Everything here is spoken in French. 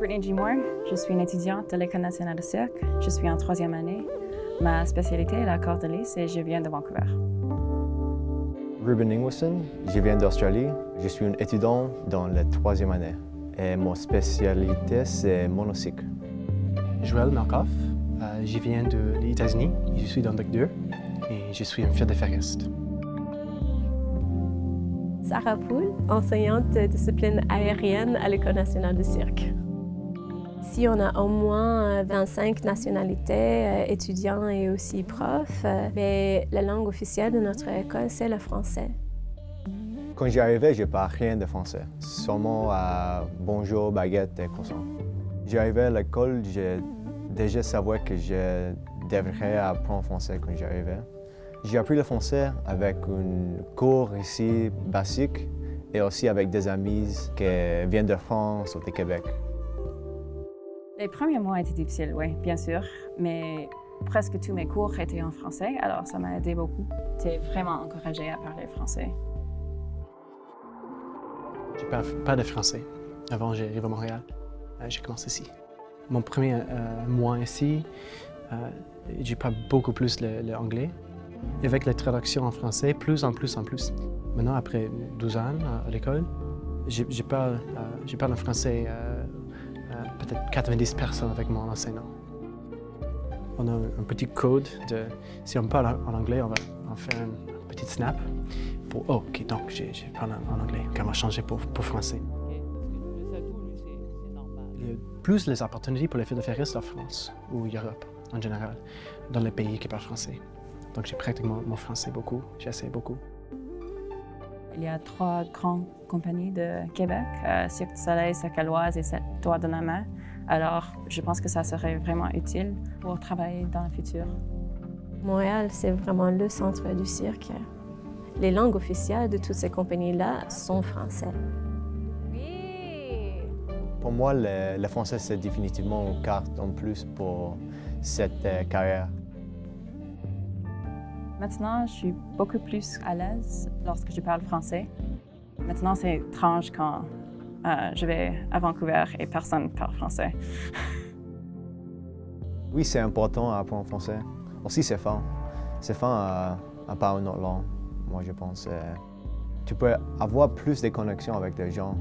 Brittany G. Moore, je suis une étudiante de l'École nationale de cirque. Je suis en 3e année. Ma spécialité est la corde de lys et je viens de Vancouver. Ruben Ingwersen, je viens d'Australie. Je suis un étudiant dans la 3e année. Et ma spécialité, c'est monocycle. Joël Markoff, je viens des États-Unis. Je suis dans le Doc 2 et je suis un fier de ferriste. Sarah Poul, enseignante de discipline aérienne à l'École nationale de cirque. Ici, on a au moins 25 nationalités, étudiants et aussi profs, mais la langue officielle de notre école, c'est le français. Quand j'y arrivais, je ne parlais rien de français, seulement bonjour, baguette et croissant. J'arrivais à l'école, je déjà savais que je devrais apprendre français quand j'arrivais. J'ai appris le français avec un cours ici basique et aussi avec des amis qui viennent de France ou de Québec. Les premiers mois étaient difficiles, oui, bien sûr, mais presque tous mes cours étaient en français, alors ça m'a aidé beaucoup. J'étais vraiment encouragée à parler français. Je ne parle pas de français. Avant, j'arrive à Montréal. J'ai commencé ici. Mon premier mois ici, j'ai parlé beaucoup plus l'anglais. Et avec la traduction en français, plus en plus. Maintenant, après 12 ans à l'école, je parle en français peut-être 90 personnes avec mon enseignant. On a un petit code de... Si on parle en anglais, on va en faire un petit snap pour... Oh, OK, donc je parle en anglais. OK, on va changer pour français. Il y a plus les opportunités pour les filles de ferriste en France ou Europe en général, dans les pays qui parlent français. Donc j'ai pratiqué mon français beaucoup, j'essaie beaucoup. Il y a 3 grandes compagnies de Québec, Cirque du Soleil, Cirque Éloise et Doigts de la Main. Alors, je pense que ça serait vraiment utile pour travailler dans le futur. Montréal, c'est vraiment le centre du cirque. Les langues officielles de toutes ces compagnies-là sont français. Oui! Pour moi, le français, c'est définitivement une carte en plus pour cette carrière. Maintenant, je suis beaucoup plus à l'aise lorsque je parle français. Maintenant, c'est étrange quand je vais à Vancouver et personne ne parle français. Oui, c'est important à apprendre français. Aussi, c'est fun. C'est fun à parler une autre langue, moi, je pense. Tu peux avoir plus de connexions avec les gens.